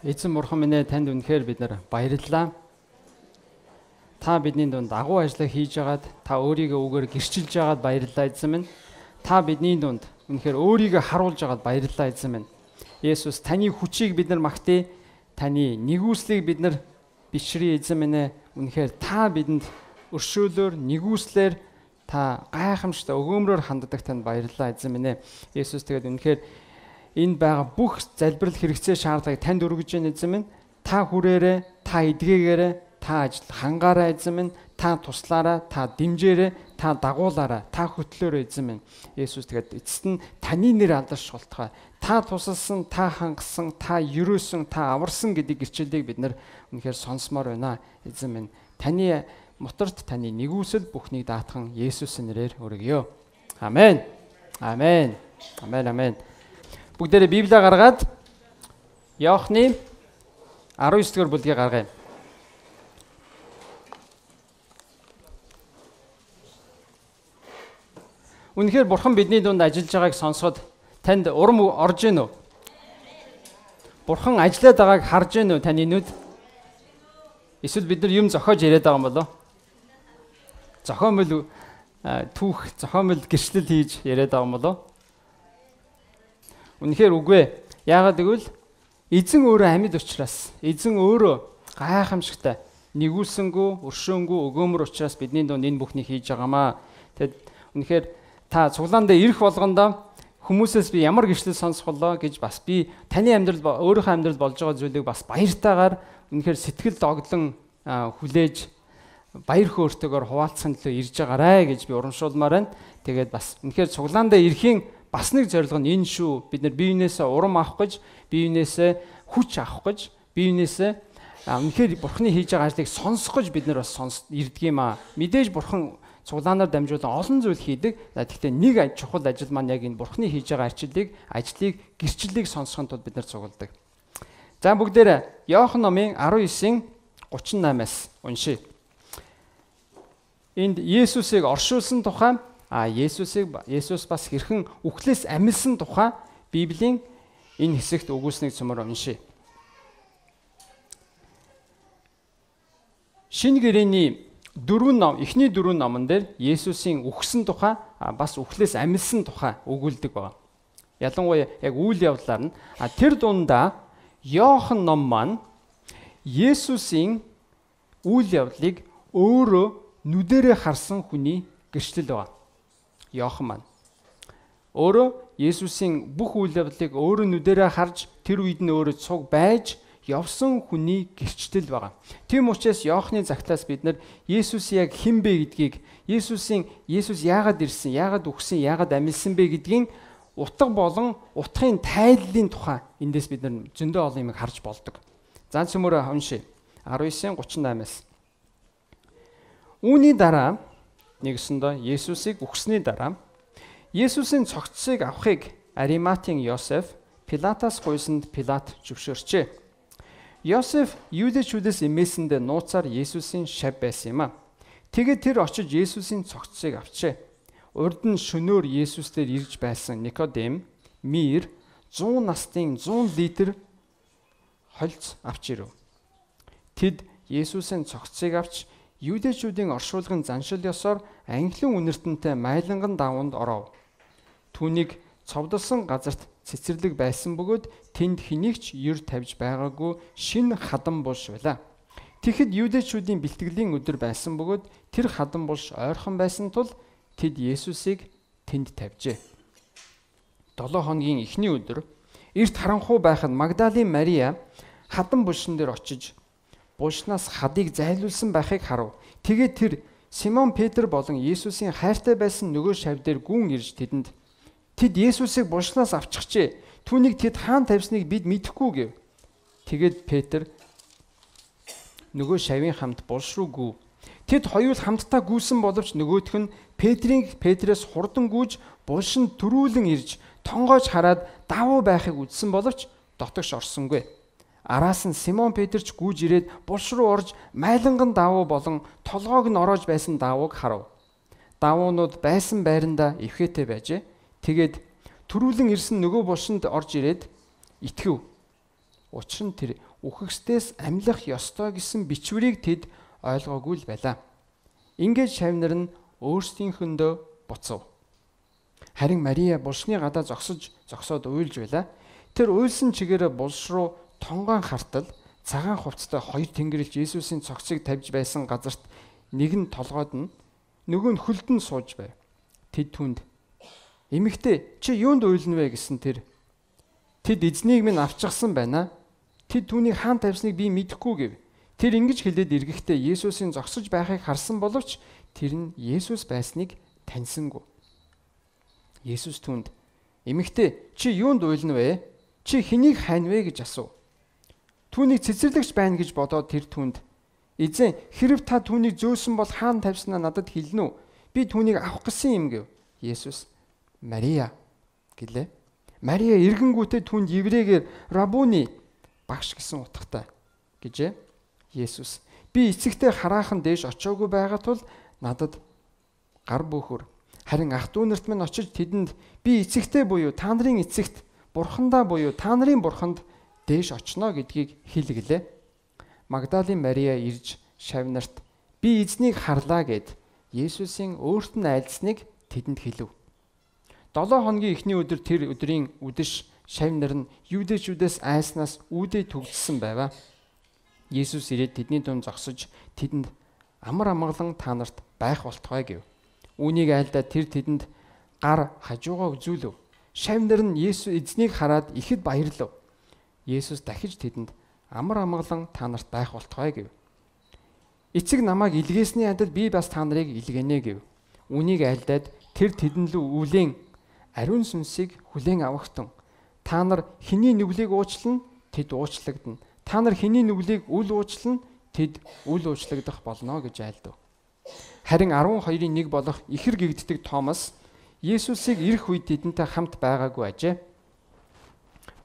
Эзэн бурхан минь танд үнэхээр бид нар баярлалаа. Та бидний дунд агуу ажлаа хийж агаад та өөрийгөө үгээр гэрчилж агаад баярлалаа эзэн минь. Та бидний дунд үнэхээр өөрийгөө харуулж агаад баярлалаа эзэн минь. Есүс таны хүчийг бид нар магтъя. Таны нэгүслийг бид нар бишрээ эзэн минь. Үнэхээр та бидэнд өршөөлөөр нэгүслэр та гайхамшигтай өгөөмрөөр ханддаг танд баярлалаа эзэн минь. Есүс тэгээд үнэхээр энд байгаа бүх залбирал хэрэгцээ шаардлагыг танд өргөж байна эзэн минь. Та хүрээрээ, та эдгээгээрээ, та ажил хангаараа эзэн минь. Та туслаараа, та дэмжээрээ, та дагуулаараа, та хөтлөөрөө эзэн минь. Есүс тэгээд эцэст нь таны нэр алдарч шултгай. Та тусалсан, та хангасан, та ерөөсөн, та аварсан гэдэг гэрчлэлийг бид нар үнэхээр сонсомоор байна эзэн минь. Таны моторт таны нэгүсэл бүхнийг даатхан Есүсийн нэрээр өргөё. Амен. Амен. Амен. Амен. Бүгдээрээ Библийг гаргаад Иохны 19-р бүлгийг гаргая. Үнэхээр Бурхан бидний дунд ажиллаж байгааг сонсоход танд урам орж гэнэ үү? Бурхан ажиллаад байгааг харж гэнэ үү таны нүд? Эсвэл бид нар юм зохиож яриад байгаа юм болов? Зохиомл түүх, зохиомл гэрчлэл хийж яриад байгаа юм болов? Үнэхээр үгүй. Яагаад гэвэл эзэн өөрөө амьд учраас, эзэн өөрөө гайхамшигтай, нэгүүлсэнгүү, өршөөнгүү, өгөөмөр учраас бидний дунд энэ бүхнийг хийж байгаамаа. Тэгэд үнэхээр та цуглаан дээр ирэх болгондоо хүмүүсээс би ямар гэрчлэл сонсох болоо гэж бас би таны амьдрал өөрийнхөө амьдрал болж байгаа зүйлийг бас баяртайгаар үнэхээр сэтгэл догдлон хүлээж баяр хөөртэйгээр хуваалцахын төлөө ирж байгаарэ гэж би урамшуулмаар байна. Тэгээд бас үнэхээр цуглаан дээр ирэхийн бас нэг зорилго нь энэ шүү. Бид нар биенээсээ урам авах гэж, биенээсээ хүч авах гэж, биенээсээ үнэхээр Бурханы хийж байгаа ажлыг сонсох гэж бид нар бас ирдэг юм аа. Мэдээж Бурхан цуглаанаар дамжуулан олон зүйл хийдэг. Гэхдээ нэг чухал ажил маань яг энэ Бурханы хийж байгаа ажлыг, гэрчлэлийг сонсохын тулд бид нар цугладаг. За бүгдээрээ Иохан номын 19:38-аас уншийе. Энд Есүсийг оршуулсан тухай Есүс бас хэрхэн үхлээс амилсан тухай Библийн энэ хэсэгт өгүүлснийг цөмөр уншийе. Шинэ гэрээний эхний дөрвөн номон дээр Есүсийн үхсэн тухай бас үхлээс амилсан тухай өгүүлдэг байна. Ялангуяа яг үйл явдлаар нь тэр дундаа Иохан ном маань Есүсийн үйл явдлыг өөрөө нүдэрээ харсан хүний гэрчлэл байна. Иохан маань өөрөө Есүсийн бүх үйл явдлыг өөрөө нүдэрээ харж тэр үед нь өөрөө цуг байж явсан хүний гэрчлэл байгаа. Тийм учраас Иохны загтлаас бид нар Есүс яг хэн бэ гэдгийг, Есүс яагаад ирсэн, яагаад үхсэн, яагаад амилсан бэ гэдгийн утга болон утгын тайллын тухай эндээс бид нар зөндөө олон юм харж болдог. За цөмөрөө уншия. 19:38-аас. Үүний дараа нэгсэндээ Есүсийг үхсний дараа Есүсийн цогцсыг авахыг Ариматын Йосеф Пилатаас гуйсанд Пилат зөвшөөрчээ. Йосеф юудэчүүдээс эмээсэндээ нууцаар Есүсийн шав байсан юм а. Тэгээд тэр очиж Есүсийн цогцсыг авчээ. Урд нь шөнөөр Есүс дээр ирж байсан Никодем мир 100 настын 100 литр холц авч ирэв. Тэд Есүсийн цогцсыг авч юудэчүүдийн оршуулгын заншил ёсоор анхлын үнэртэнтэй майланган даванд оров. Түүнийг цовдлсон газарт цэцэрлэг байсан бөгөөд тэнд хэнийгч ер тавьж байгаагүй шинэ хадан булш байлаа. Тэгэхэд юудэчүүдийн бэлтгэлийн өдөр байсан бөгөөд тэр хадан булш ойрхон байсан тул тэд Есүсийг тэнд тавьжээ. 7 хоногийн эхний өдөр эрт харанхуй байхад Магдалийн Мария хадан булшин дээр очиж булшнаас хадыг зайлуулсан байхыг харав. Тэгээд тэр Симон Петр болон Есүсийн хайртай байсан нөгөө шав дээр гүн ирж тэд Есүсийг булшнаас авчихжээ. Түүнийг тэд хаан тавьсныг бид мэдэхгүй гэв. Тэгээд Петр нөгөө шавийн хамт булш руу гүв. Тэд хоёул хамтдаа гүйсэн боловч нөгөөх нь Петрээс хурдан гүйж булшин төрүүлэн ирж тонгоож хараад давуу байхыг үзсэн боловч дотогш орсонгүй. Араас нь Симон Петрч гүйж ирээд булш руу орж майланган давуу болон толгойг нь ороож байсан давууг харав. Давуунууд байсан байранда эвхээтэй байжээ. Тэгээд төрүүлэн ирсэн нөгөө булшинд орж ирээд итгэв. Учир нь үхэгсдээс амьлах ёстой гэсэн бичвэрийг тэд ойлгоогүй л байлаа. Ингээд шавнар нь өөрсдийнхөндөө буцав. Харин Мария булшны гадаа зогсоод уйлж байлаа. Тэр уйлсан чигээрээ булш руу тонгоон хартал цагаан хувцастай хоёр тэнгэрлэгч Есүсийн цогцыг тавьж байсан газарт нэг нь толгойд нь нөгөө нь хөлд нь сууж байв. Тэд түнд "Эмэгтэй, чи юунд уйлна вэ?" гэсэн тэр. "Тэд эзнийг минь авчихсан байна. Тэд түүнийг хаан тавьсныг би мэдэхгүй" гэв. Тэр ингэж хэлээд эргэхдээ Есүсийн зогсож байхыг харсан боловч тэр нь Есүс байсныг таньсангүй. Есүс түнд "Эмэгтэй, чи юунд уйлна вэ? Чи хэнийг хайна вэ?" гэж асуув. Түүнийг цэцэрлэгч байна гэж бодоод тэр түнд "Эзэн, хэрэв та түүнийг зөөсөн бол хаан тавьснаа надад хэлнэ үү? Би түүнийг авах гэсэн юм" гэв. Есүс "Мария" гэлээ. Мария эргэнгүүтээ түнд еврейгээр "Рабуни" багш гэсэн утгатай гэжээ. Есүс "Би эцэгтэй хараахан дээш очоогүй байгаа тул надад гар бөөхөр. Харин ах дүү нарт минь очиж тэдэнд би эцэгтэй буюу та нарын эцэгт, бурхандаа буюу та нарын бурханд дээш очно гэдгийг хэлгэлээ." Магдалины Мария ирж шавнарт "Би эзнийг харлаа" гэд Есүсийн өөрт нь айлдсныг тэдэнд хэлв. 7 хоногийн эхний өдөр тэр өдрийн үдэш шавнар нь юудэчүүдээс айснаас үүдээ төгссөн байваа. Есүс ирээд тэдний дунд зогсож тэдэнд "Амар амгалан та нарт байх болтугай" гэв. Үүнийг айлдаад тэр тэдэнд гар хажуугаа үзүүлв. Шавнар нь Есүс эзнийг хараад ихэд баярлав. Есүс дахиж тэдэнд "Амар амгалан та нарт байх болтугай" гэв. "Эцэг намайг илгээсний адил би бас та нарыг илгэнэ" гэв. Үүнийг айлдаад тэр тэдэнд л үлийн ариун сүнсийг хүлээн авахтун. Та нар хэний нүглийг уучлана, тэд уучлагдана. Та нар хэний нүглийг үл уучлана, тэд үл уучлагдах болно гэж айлдав. Харин 12-ийн нэг болох ихэр гэгддэг Томас Есүсийг ирэх үед тэдэнтэй хамт байгаагүй ажээ.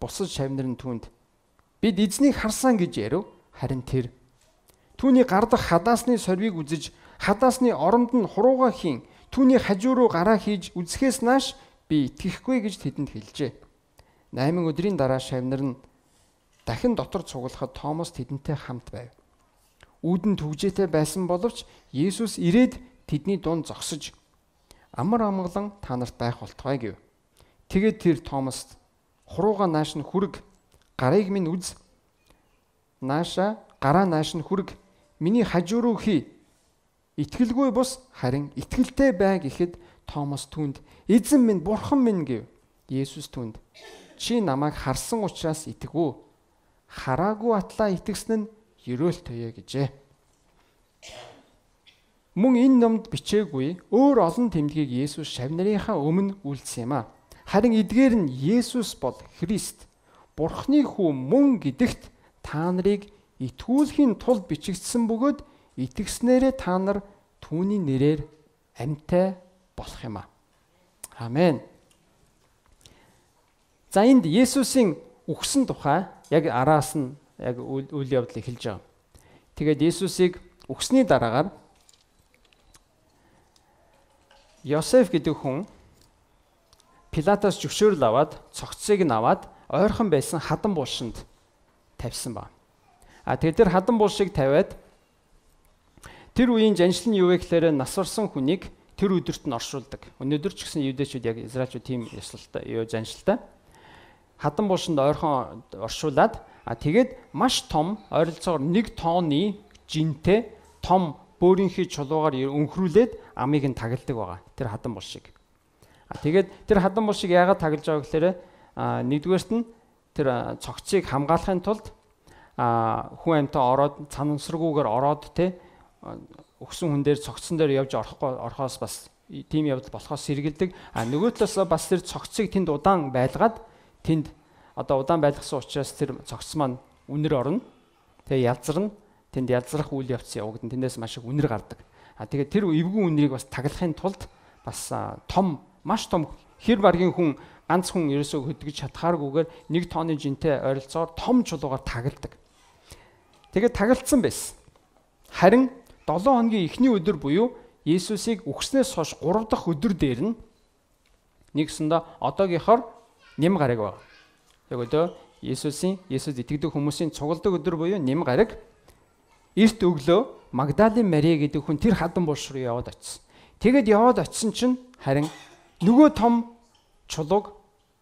Бусад шавнар нь түүнд "Бид эзнийг харсан" гэж ярив. Харин тэр түүний гардах хадаасны сорвийг үзэж хадаасны оронд нь хурууга хийн, түүний хажуу руу гараа хийж үзэхээс нааш би итгэхгүй гэж тэдэнд хэлжээ. 8 өдрийн дараа шавнар нь дахин дотор цуглахад Томас тэдэнтэй хамт байв. Үүдэн түгжээтэй байсан боловч Есүс ирээд тэдний дунд зогсож "Амар амгалан та нарт байх болтугай" гэв. Тэгээд тэр Томаст "Хурууга нааш нь хүрэг, гарыг минь үз. Гараа нааш нь хүрэг, миний хажуу руу хий. Итгэлгүй бус харин итгэлтэй бай" гэхэд Томас түнд "Эзэн минь, бурхан минь" гэв. Есүс түнд "Чи намайг харсан учраас итгэв. Хараагүй атлаа итгэсэн нь ерөөлтөе" гэжээ. Мөн энэ номд бичээгүй өөр олон тэмдгийг Есүс шавнарынхаа өмнө үйлдсэн юм а. Харин эдгээр нь Есүс бол Христ, Бурхны хүү мөн гэдэгт та нарыг итгүүлэхийн тулд бичигдсэн бөгөөд итгэснээрээ та нар түүний нэрээр амьтай болох юм а. Амен. За энд Есүсийн үхсэн тухай яг араас нь яг үйл явдал эхэлж байгаа. Тэгээд Есүсийг үхсний дараагаар Йосеф гэдэг хүн Пилатаас зөвшөөрөл аваад цогцыг нь аваад ойрхон байсан хадан булшинд тавьсан ба. Тэгээд тэр хадан булшийг тавиад тэр үеийн жаншил нь юу вэ гэхээр нас орсон хүнийг тэр өдөрт нь оршуулдаг. Өнөөдөр ч гэсэн юудэчүүд яг израилчууд тийм ёслолтой жаншилтай. Хадан булшинд ойрхон оршуулад тэгээд маш том ойролцоогоор 1 тонны жинтэй том бөөрийнхий чулуугаар өнхрүүлээд амийг нь тагладаг байгаа. Тэр хадан булшиг. Тэгээд тэр хадан булшиг яагаад таглаж байгаа гэхээр нэгдүгээрт нь тэр цогцыг хамгаалахын тулд хүн амьтаа ороод цанамсргүйгээр ороод өгсөн хүн дээр цогцсон дээр явж орохоос бас тийм явдал болохоос сэргэлдэг. Нөгөө талаас бас тэр цогцыг тэнд удаан байлгаад тэнд одоо удаан байлгасан учраас тэр цогц маань үнэр орно. Тэгээ ялзарна. Тэнд ялзрах үйл явц явагдана. Тэндээс маш их үнэр гардаг. Тэгээд тэр эвгүй үнэрийг бас таглахын тулд бас маш том хэр баргийн хүн ганц хүн ерөөсөө хөдөлгөж чадхааргүйгээр 1 тонны жинтэй ойролцоогоор том чулуугаар тагладаг. Тэгээд таглалцсан байсан. Харин 7 хоногийн эхний өдөр буюу Есүсийг үхснээс хойш 3 дахь өдөр дээр нь нэгсэндээ одоогийнхоор нэм гараг байна. Яг өдөө Есүсд итгэдэг хүмүүсийн цугладаг өдөр буюу нэм гараг эрт өглөө Магдалин Мария гэдэг хүн тэр хадан булш руу яваад очив. Тэгэд яваад очисон чинь харин нөгөө том чулууг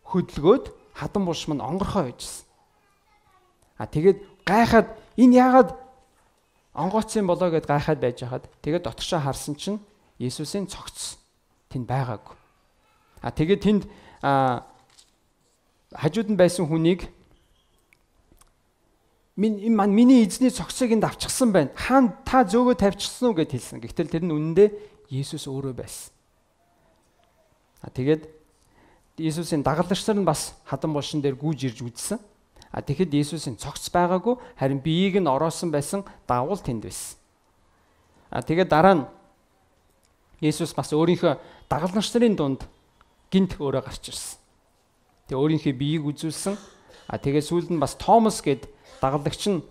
хөдөлгөөд хадан булш мань онгорхоо байжсэн. Тэгээд гайхаад энэ яагаад онгооцсон болоо гэд гайхаад байж хаад тэгээд дотгошоо харсан чинь Есүсийн цогц тэнд байгаагүй. Тэгээд тэнд хажууд нь байсан хүнийг миний эзний цогцыг энд авчихсан байна. Хаан та зөөгөө тавьчихсан уу гэд хэлсэн. Гэхдээ тэр нь үнэндээ Есүс өөрөө байсан. Тэгээд Есүсийн дагалдагч нар нь бас хадан булшин дээр гүйж ирж үзсэн. Тэгэхэд Есүсийн цогц байгаагүй, харин биеийг нь ороосон байсан давул тэнд байсан. Тэгээд дараа нь Есүс бас өөрийнхөө дагалдагч нарын дунд гинт өөрөө гарч ирсэн. Тэгээ өөрийнхөө биеийг үзүүлсэн. Тэгээд сүүлд нь бас Томас гэд дагалдагч нь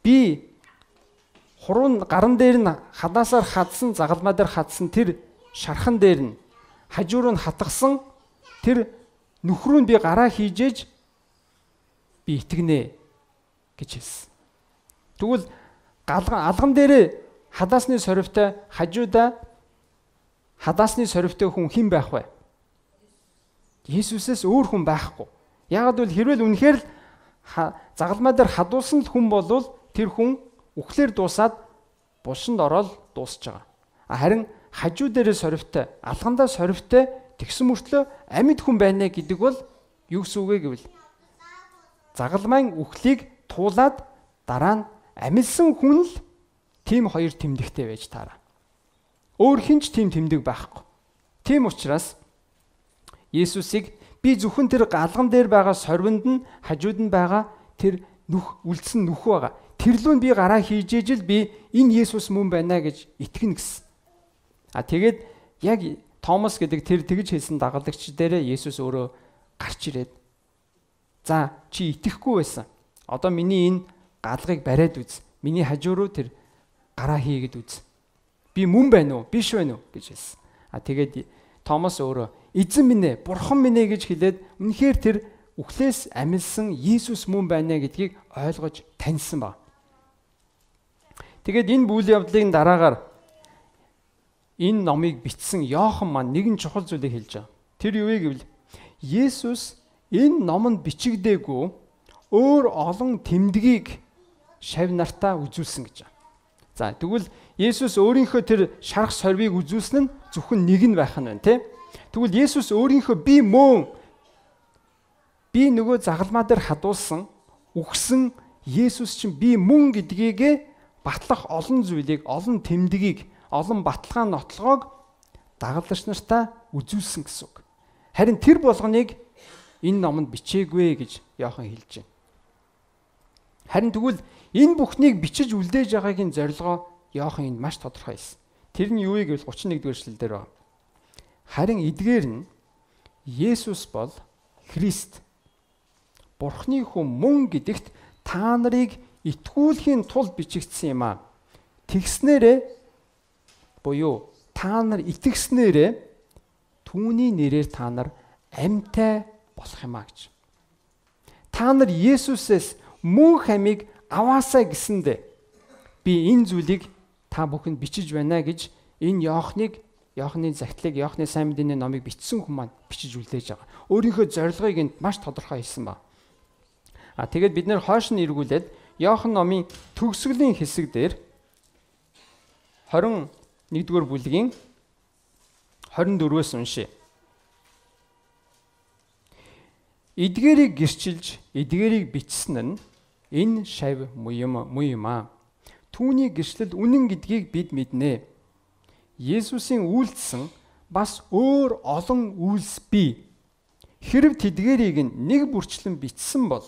би хуруунд гаран дээр нь хадаасаар хадсан, загалмаа дээр хадсан тэр шархан дээр нь хажуу руу хатгасан тэр нөхрөө нь би гараа хийжээж би итгэнэ гэж хэлсэн. Тэгвэл алган дээр хадаасны соривтой хажуудаа хадаасны соривтой хүн хэн байх вэ? Есүсээс өөр хүн байхгүй. Яагаад гэвэл хэрвээ үнэхээр загалмаа дээр хадуулсан хүн болвол тэр хүн үхлээр дуусаад булшинд ороод дуусч байгаа. Харин хажуу дээрээ соривтой, алгандаа соривтой тэгсэн мөртлөө амьд хүн байна гэдэг бол юу гэсэн үг вэ гэвэл загалмайн үхлийг туулаад дараа нь амилсан хүн л тийм хоёр тэмдэгтэй байж таараа. Өөр хинч тийм тэмдэг байхгүй. Тийм учраас Есүсийг би зөвхөн тэр галган дээр байгаа сорвинд нь хажууд нь байгаа тэр үлдсэн нүх байгаа. Тэрлүүн би гараа хийжээж л би энэ Есүс мөн байна гэж итгэнэ гэсэн. Тэгээд яг Томас гэдэг тэр тэгж хэлсэн дагалдагч дээрээ Есүс өөрөө гарч ирээд за чи итгэхгүй байсан. Одоо миний энэ галгыг бариад үз. Миний хажуу руу тэр гараа хийгээд үз. Би мөн байна уу? Биш байна уу гэж хэлсэн. Тэгээд Томас өөрөө эзэн минь ээ, бурхан минь ээ гэж хэлээд үнэхээр тэр үхлээс амилсан Есүс мөн байна гэдгийг ойлгож таньсан ба. Тэгээд энэ бүйл явдлын дараагаар энэ номыг бичсэн Иохан маань нэгэн чухал зүйлийг хэлж байгаа. Тэр юу вэ гэвэл Есүс энэ номонд бичигдээгүй өөр олон тэмдгийг шавь нартаа үзүүлсэн гэж байна. За тэгвэл Есүс өөрийнхөө тэр шарх сорвийг үзүүлсэн нь зөвхөн нэг нь байх нь байна, тийм. Тэгвэл Есүс өөрийнхөө би нөгөө загалмаа дээр хадуулсан үхсэн Есүс чинь би мөн гэдгийг батлах олон зүйлийг, олон тэмдгийг, олон баталгаа нотлогоог дагалдагч нартаа үзүүлсэн гэсэн үг. Харин тэр болгоныг энэ номонд бичээгүй гэж Иохан хэлж байна. Харин тэгвэл энэ бүхнийг бичиж үлдээж байгаагийн зорилгоо Иохан энд маш тодорхой хэлсэн. Тэр нь юу вэ гэвэл 31-р эшлэл дээр байна. Харин эдгээр нь Есүс бол Христ, Бурхны хүн мөн гэдэгт та нарыг итгүүлэхийн тулд бичигдсэн юм аа. Тэгснээрээ буюу та нар итгэснээрээ түүний нэрээр та нар амьтай болох юм аа гэж. Та нар Есүсээс мөнх амийг аваасаа гэсэндэ би энэ зүйлийг та бүхэнд бичиж байна гэж энэ Иохны захидлыг, Иохны сайн мэдээний номыг бичсэн хүн маань бичиж үлдээж байгаа. Өөрийнхөө зорилгыг энд маш тодорхой хэлсэн ба. Тэгээд бид нэр хойш нь эргүүлээд Иохан номын төгсгөлийн хэсэг дээр 21-р бүлгийн 24-өөс уншъя. Эдгээрийг гэрчилж, эдгээрийг бичсэн нь энэ шавь муу юм аа. Түүний гэрчлэл үнэн гэдгийг бид мэднэ. Есүсийн үйлдэлсэн бас өөр олон үйлс бий. Хэрв тэдгээрийг нэг бүрчлэн бичсэн бол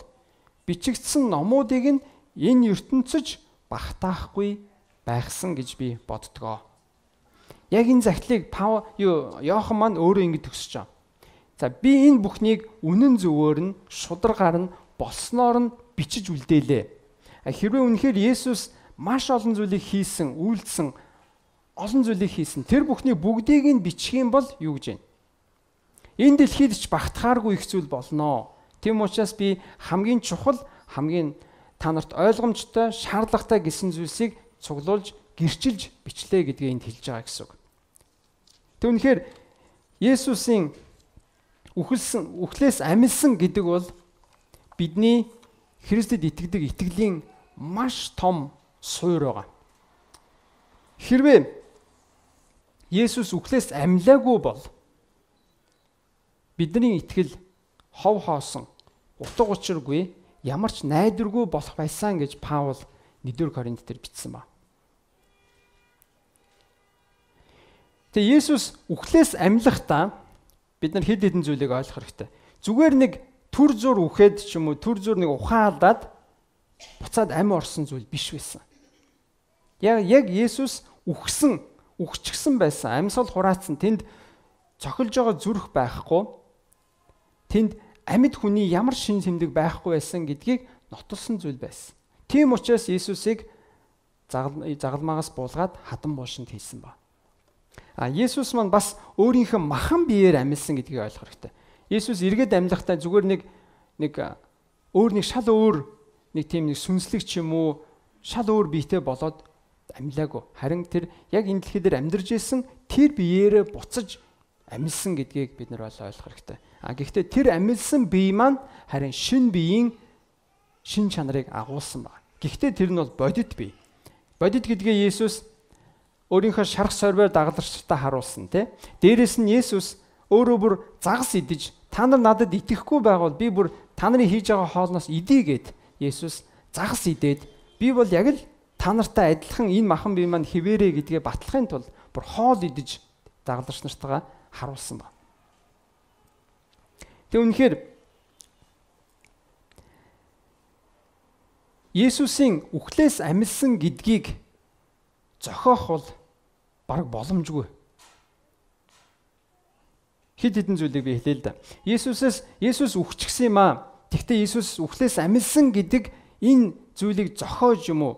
бичигдсэн номуудыг нь энэ ертөнцөж багтаахгүй байхсан гэж би боддгоо. Яг энэ захидлыг Иохан маань өөрөө ингэж төгсөж байгаа. За би энэ бүхнийг үнэн зөвөөр нь шударгаар нь болсноор нь бичиж үлдээлээ. Хэрвээ үнэхээр Есүс маш олон зүйлийг хийсэн, үйлдэлсэн, олон зүйлийг хийсэн. Тэр бүхний бүгдийг нь бичих юм бол юу гэж вэ? Энэ дэлхийд ч багтахааргүй их зүйл болно. Тийм учраас би хамгийн чухал, хамгийн та нарт ойлгомжтой, шаардлагатай гэсэн зүйлсийг цуглуулж, гэрчилж бичлээ гэдгийг энд хэлж байгаа гэсэн үг. Тэг үнэхээр Есүсийн үхлээс амилсан гэдэг бол бидний Христэд итгэдэг итгэлийн маш том суурь байгаа. Хэрвээ Есүс үхлээс амилаагүй бол бидний итгэл хов хоосон, утга учиргүй, ямар ч найдваргүй болох байсан гэж Паул 1-р Коринт дээр бичсэн ба. Тэгээ Есүс үхлээс амилахдаа бид нар хэд хэдэн зүйлийг ойлгох хэрэгтэй. Зүгээр нэг түр зур үхээд ч юм уу түр зур нэг ухаан алдаад буцаад амь орсон зүйл биш байсан. Яг Есүс үхчихсэн байсан. Амьсгал хураацсан. Тэнд цохилж байгаа зүрх байхгүй. Тэнд амьд хүний ямар шин тэмдэг байхгүй байсан гэдгийг нотолсон зүйл байсан. Тийм учраас Есүсийг загалмаагаас буулгаад хадан буушинд хийсэн ба. Есүс маань бас өөрийнхөө махан биеэр амилсан гэдгийг ойлгох хэрэгтэй. Есүс эргээд амьлахдаа зүгээр нэг шал өөр нэг тийм нэг сүнслэг ч юм уу шал өөр биетэй болоод амилаагүй. Харин тэр яг энэ дэлхий дээр амьдарч исэн тэр биеэрээ буцаж амилсан гэдгийг бид нар ойлгох хэрэгтэй. Гэхдээ тэр амилсан бие маань харин шин биеийн шин чанарыг агуулсан байна. Гэхдээ тэр нь бол бодит бие. Бодит гэдгээ Есүс өөрийнхөө шарх сорвоор дагалдарчтай харуулсан тий. Дээрээс нь Есүс өөрөө бүр загас идэж та нар надад итгэхгүй байгавал би бүр та нарын хийж байгаа хоолноос идье гэд Есүс загас идээд би бол яг л та нартай адилхан энэ махан бие маань хിവэрэ гэдгээ батлахын тулд бүр хоол идэж дагалдарч нартайгаа харуулсан ба. Тэг үнэхээр Есүсийн үхлээс амилсан гэдгийг зохиох бол бараг боломжгүй. Хэд хэдэн зүйлийг би хэлээ л да. Есүс үхчихсэн юм аа. Тэгвэл Есүс үхлээс амилсан гэдэг энэ зүйлийг зохиож юм уу?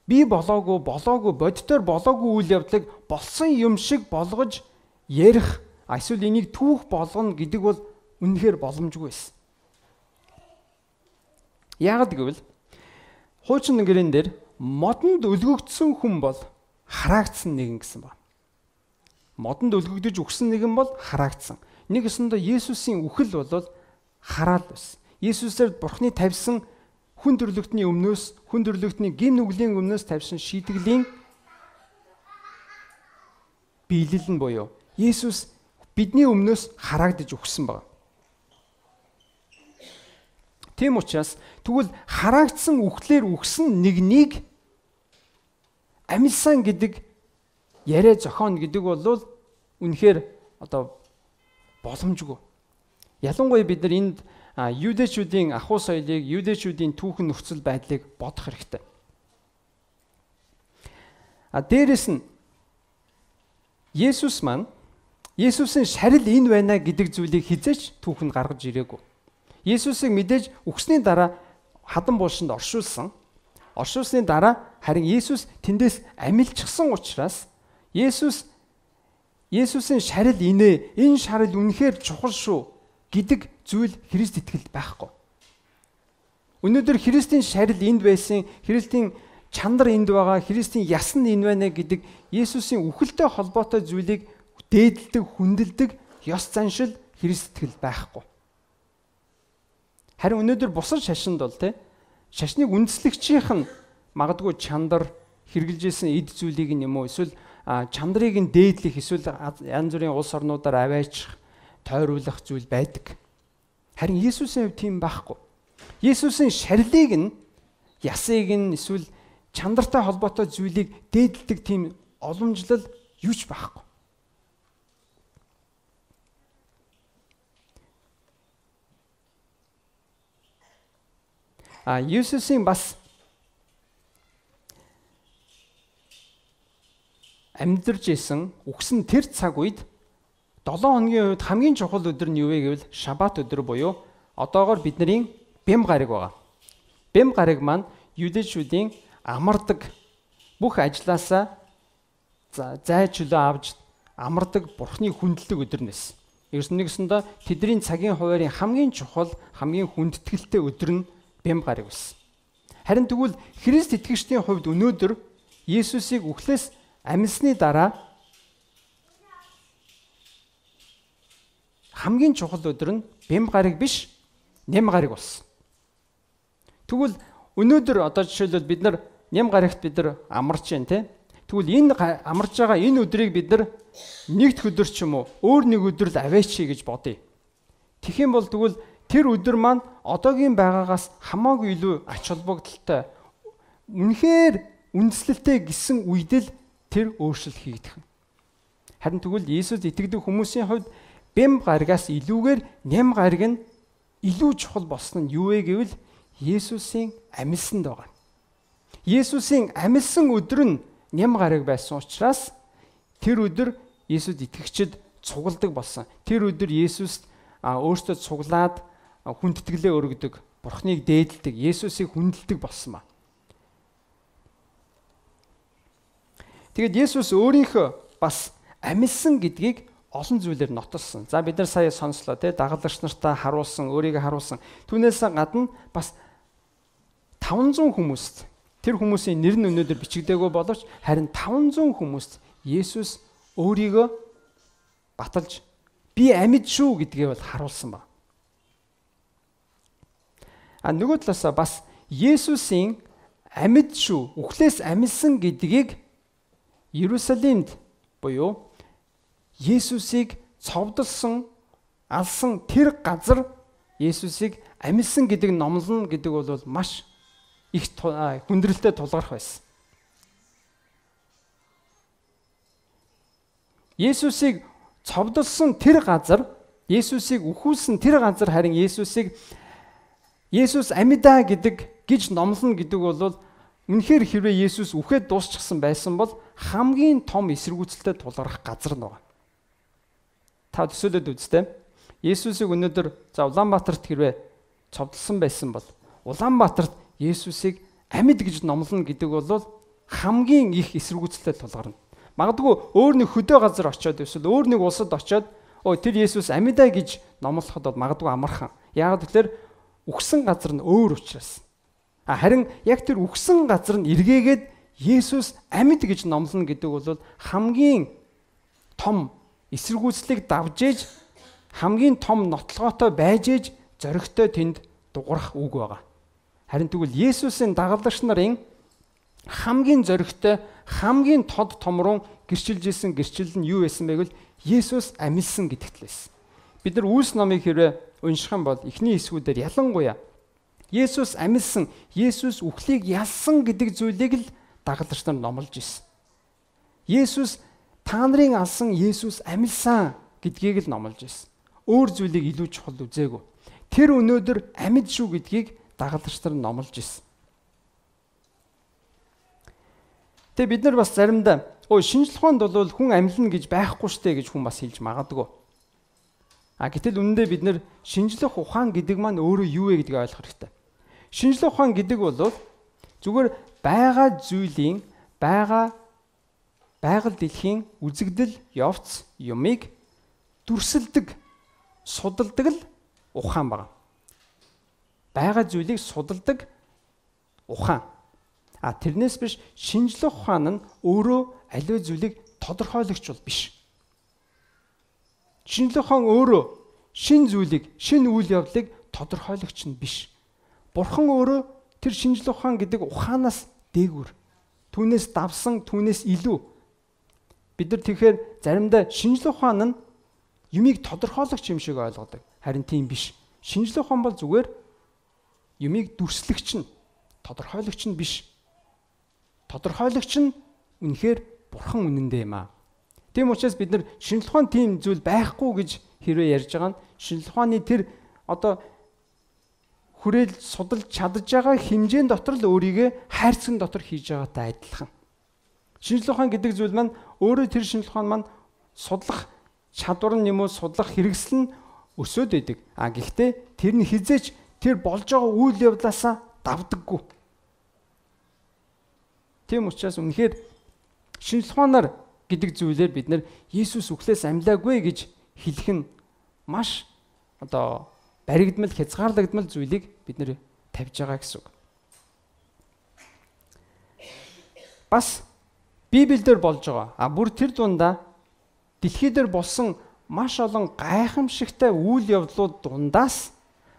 Би болоогүй, бодитоор болоогүй үйл явдлыг болсон юм шиг болгож ярих, эсвэл энийг түүх болгоно гэдэг бол үнэхээр боломжгүй байсан. Яагаад гэвэл хуучин гэрэн дээр модонд өлгөгдсөн хүн бол хараагдсан нэгэн гэсэн байна. Модонд өлгөгдөж үхсэн нэгэн бол хараагдсан. Нэг өсөндөө Есүсийн үхэл бол хараал байсан. Есүсээр Бурхны тавьсан хүн төрлөختний гин нүглийн өмнөөс тавьсан шийтгэлийн биелэл нь буюу Есүс бидний өмнөөс хараагдаж үхсэн байна. Тийм учраас тэгвэл хараагдсан үхлээр үхсэн нэгнийг амилсан гэдэг яриа зохионо гэдэг бол үнэхээр боломжгүй. Ялангуяа бид нар энд юудэчүүдийн ахуй соёлыг, юудэчүүдийн түүхэн нөхцөл байдлыг бодох хэрэгтэй. Дээрэс нь Есүсийн шарил энэ байна гэдэг зүйлийг хизээч түүхэнд гаргаж ирээгүй. Есүсийг мэдээж үхсний дараа хадан буушинд оршуулсны дараа харин Есүс тэндээс амилчихсан учраас Есүсийн шарил энэ шарил үнэхээр чухал шүү гэдэг зүйл Христ итгэлд байхгүй. Өнөөдөр Христийн шарил энд байсан, Христийн чанар энд байгаа, Христийн яс нь энэ байна гэдэг Есүсийн үхэлтэй холбоотой зүйлийг дээдэлдэг, хүндэлдэг ёс заншил Христ итгэлд байхгүй. Харин өнөөдөр бусад шашинд бол шашныг үндэслэгчийнх нь магадгүй чандар хэрэгжилжсэн эд зүйлийг юм уу эсвэл чандрыг нь дээдлэх эсвэл янз бүрийн улс орнуудаар аваачих, тойруулах зүйл байдаг. Харин Есүсийн хувьд тийм байхгүй. Есүсийн шарилыг нь, ясыг нь эсвэл чандартай холбоотой зүйлийг дээдэлдэг тийм боломжлол юуч байхгүй. Есүсийн бас амьдарч исэн үхсэн тэр цаг үед 7 хоногийн үед хамгийн чухал өдөр нь юу вэ гэвэл Шабат өдөр буюу одоогоор бидний бэм гараг байгаа. Бэм гараг маань юудэчүүдийн амардаг бүх ажилласаа зай чөлөө авч амардаг Бурхны хүндлэг өдөр нэс. Нэгсэндээ тэдний цагийн хуваарийн хамгийн чухал, хамгийн хүндэтгэлтэй өдөр нь бям гараг байсан. Харин тэгвэл Христ итгэгчдийн хувьд өнөөдөр Есүсийг үхлээс амьсны дараа хамгийн чухал өдөр нь бям гараг биш, нэм гараг болсон. Тэгвэл өнөөдөр одоо жишээлбэл бид нар нэм гарагт бид нар амарч байна те. Тэгвэл энэ амарж байгаа энэ өдрийг бид нар нэгд өдөр ч юм уу өөр нэг өдрөл аваач гэж бодъё. Тэгэх юм бол тэгвэл тэр өдөр маань одоогийн байгаагаас хамаагүй илүү ач холбогдолтой, үнэхээр үндэслэлтэй гэсэн үедэл тэр өөрчлөлт хийгдэх. Харин тэгвэл Иесус итгэдэг хүмүүсийн хувьд бям гарагаас илүүгээр нэм гараг нь илүү чухал болсон нь юу вэ гэвэл Есүсийн амьсанд байгаа. Есүсийн амьсан өдөр нь нэм гараг байсан учраас тэр өдөр Есүс итгэгчид цугладаг болсон. Тэр өдөр Есүс өөртөө цуглаад хүндэтгэлээ өргөдөг, Бурхныг дээдэлдэг, Есүсийг хүндэлдэг болсон ба. Тэгэд Есүс өөрийнхөө бас амьсан гэдгийг олон зүйлээр нотолсон. За бид нар сая сонслоо те, дагалдагч нартаа харуулсан, өөрийгөө харуулсан. Түүнээс гадна бас 500 хүмүүст тэр хүмүүсийн нэр нь өнөөдөр бичигдээгүй боловч харин 500 хүмүүст Есүс өөрийгөө баталж би амьд шүү гэдгээ бол харуулсан ба. Нөгөө талаасаа бас Есүсийн амьд шүү, үхлээс амьсан гэдгийг Иерусалимд буюу Есүсийг цовдлсон, алсан тэр газар Есүсийг амьсан гэдэг номлоно гэдэг бол маш их хүндрэлтэй тулгарх байсан. Есүсийг цовдлсон тэр газар, Есүсийг үхүүлсэн тэр газар харин Есүс амьдаа гэж номлоно гэдэг бол үнэхээр хэрвээ Есүс үхээд дуусчихсан байсан бол хамгийн том эсэргүүцэлтэй тулгарх газар нэг. Та төсөөлөд үзтээ. Есүсийг өнөөдөр Улаанбаатарт хэрвээ цовдлсон байсан бол Улаанбаатарт Есүсийг амьд гэж номлоно гэдэг бол хамгийн их эсэргүүцэлтэй тулгарна. Магадгүй өөр нэг хөдөө газар очиод эсвэл өөр нэг улсад очиод тэр Есүс амьдаа гэж номлоход бол магадгүй амархан. Яагаад гэвэл үхсэн газар нь өөр учраас. Харин яг тэр үхсэн газар нь эргээгээд Есүс амьд гэж номлоно гэдэг бол хамгийн том эсэргүүцлийг давж ээж, хамгийн том нотлогоотой байж ээж зоригтой тэнд дуурах үг байгаа. Харин тэгвэл Есүсийн дагалдагч нарын хамгийн зоригтой, хамгийн тод томрон гэрчилж исэн гэрчил нь юу байсан бэ гэвэл Есүс амьсан гэдэгт л байсан. Бид нар Үлс номыг хэрвээ унших юм бол эхний хэсгүүдээр ялангуяа Есүс амьсан, Есүс үхлийг ялсан гэдэг зүйлийг л дагалдагч нар номлож исэн. Есүс та нарын алсан Есүс амьсан гэдгийг л номлож исэн. Өөр зүйлийг илүү чухал үзээгүй. Тэр өнөөдөр амьд шүү гэдгийг дагалдагч нар номлож исэн. Тэгээ бид нар бас заримдаа шинжлэх ухаанд бол хүн амьлна гэж байхгүй штэ гэж хүн бас хэлж магадгүй. Гэтэл үнэндээ бид нар шинжлэх ухаан гэдэг маань өөрөө юу вэ гэдгийг ойлгох хэрэгтэй. Шинжлэх ухаан гэдэг бол зүгээр байгаа зүйлийн байгаль дэлхийн үзэгдэл явц юмыг дүрсэлдэг, судалдаг л ухаан байна. Байгаа зүйлийг судалдаг ухаан. Тэрнээс биш шинжлэх ухаан нь өөрөө аливаа зүйлийг тодорхойлогч бол биш. Шинжлэх ухаан өөрөө шин зүйлийг, шин үйл явдлыг тодорхойлогч нь биш. Бурхан өөрөө тэр шинжлэх ухаан гэдэг ухаанаас дээгүүр. Түүнээс давсан, түүнээс илүү. Бид нар тэгэхээр заримдаа шинжлэх ухаан нь юмыг тодорхойлогч юм шиг ойлгодог. Харин тийм биш. Шинжлэх ухаан бол зүгээр юмыг дүрслэгч нь, тодорхойлогч нь биш. Тодорхойлогч нь үнэхээр Бурхан үнэндээ юм аа. Тийм учраас бид нар шинжлэх ухаан тийм зүйл байхгүй гэж хэрвээ ярьж байгаа нь шинжлэх ухааны тэр одоо хүрээл судалж чадж байгаа хэмжээнд дотор л өөрийгөө хайрцаг дотор хийж байгаатай адилхан. Шинжлэх ухаан гэдэг зүйл маань өөрөө тэр шинжлэх ухаан маань судлах чадвар нь юм уу судлах хэрэгсэл нь өсөөд байдаг. Гэхдээ тэр нь хизээч тэр болж байгаа үйл явдлаасаа давдаггүй. Тийм учраас үнэхээр шинжлэх ухаанаар гэдэг зүйлээр бид нар Иесус үхлээс амьлаагүй гэж хэлэх нь маш баригдмал, хязгаарлагдмал зүйлийг бид нэр тавьж байгаа гэсэн үг. Бас Библиэлд болж байгаа. Бүр тэр дундаа дэлхий дээр болсон маш олон гайхамшигтай үйл явдлууд дундаас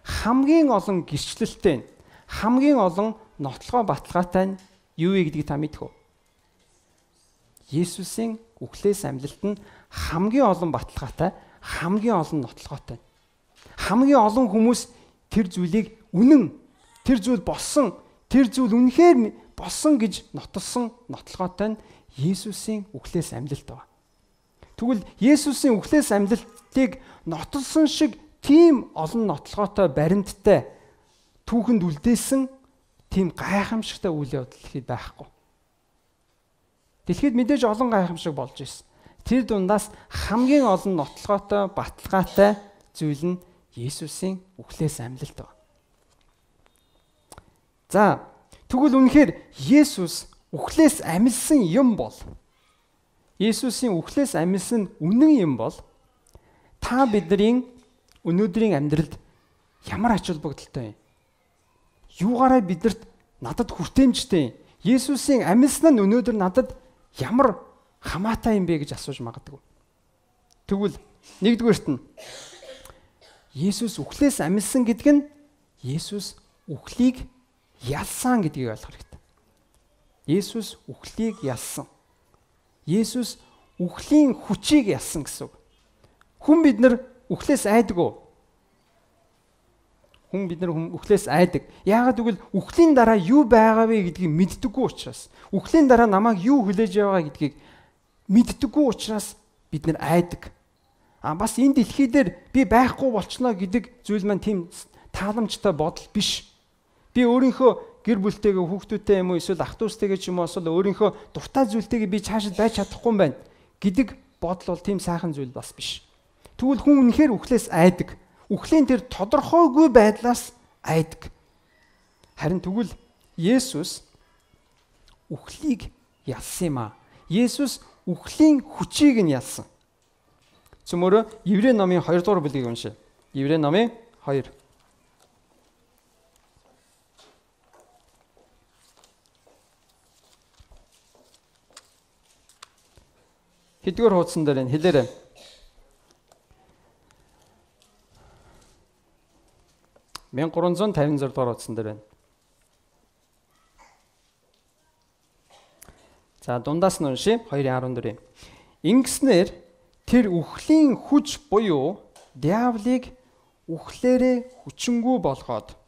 хамгийн олон гэрчлэлтэй, хамгийн олон нотлохоо баталгаатай нь юу вэ гэдгийг та мэдэх үү? Есүсийн үхлээс амьлалт нь хамгийн олон баталгаатай, хамгийн олон нотлохоотой. Хамгийн олон хүмүүс тэр зүйлийг үнэн, тэр зүйл болсон, тэр зүйл үнэхээр болсон гэж нотлохоотой нь Есүсийн үхлээс амьлалт байна. Тэгвэл Есүсийн үхлээс амьлалтыг нотолсон шиг тийм олон нотлохоотой баримттай түүхэнд үлдээсэн тийм гайхамшигтай үйл явдал дэлхийд байхгүй. Дэлхийд мэдээж олон гайхамшиг болж ирсэн. Тэр дундаас хамгийн олон нотлохоотой, баталгаатай зүйл нь Есүсийн үхлээс амьлалт байна. За, тэгвэл үнэхээр Есүс үхлээс амьсан юм бол, Есүсийн үхлээс амьсан үнэн юм бол та бидний өнөөдрийн амьдралд ямар ач холбогдолтой юм? Юугаараа бидэрт надад хүртээмжтэй юм? Есүсийн амьсан нь өнөөдөр надад ямар хамаатай юм бэ гэж асууж магадгүй. Тэгвэл нэгдүгээрт нь Есүс үхлээс амьсан гэдэг нь Есүс үхлийг ялсан гэдгийг ойлгох хэрэгтэй. Есүс үхлийг ялсан. Есүс үхлийн хүчийг ялсан гэсэн үг. Хүн бид нар үхлээс айдаг уу? Хүн бид нар үхлээс айдаг. Яагаад гэвэл үхлийн дараа юу байгаа вэ гэдгийг мэддэггүй учраас. Үхлийн дараа намайг юу хүлээж яваа гэдгийг мэддэггүй учраас бид нар айдаг. Бас энэ дэлхий дээр би байхгүй болчихно гэдэг зүйл маань тийм тааламжтай бодол биш. Би өөрийнхөө гэр бүлтэйгээ, хүүхдүүдтэй юм уу, эсвэл ах дүүстэйгээ ч юм уу, эсвэл өөрийнхөө дуртай зүйлтэйгээ би цаашид байж чадахгүй юм байна гэдэг бодол бол тийм сайхан зүйл бас биш. Тэгвэл хүн үнэхээр үхлээс айдаг. Үхлийн тэр тодорхойгүй байдлаас айдаг. Харин тэгвэл Есүс үхлийг ялсан юм аа. Есүс үхлийн хүчийг нь ялсан. Цөмөрө Еврей номын 2 дугаар бүлгийг уншъя. Еврей номын 2. Хэдгээр хуудсан дээр энэ хэлээрэй. Мен 356 дугаар хуудсан дээр байна. За дундаас нь уншъя 2:14. Ингэснээр тэр үхлийн хүч буюу диаволыг үхлээрээ хүчингүй болгоод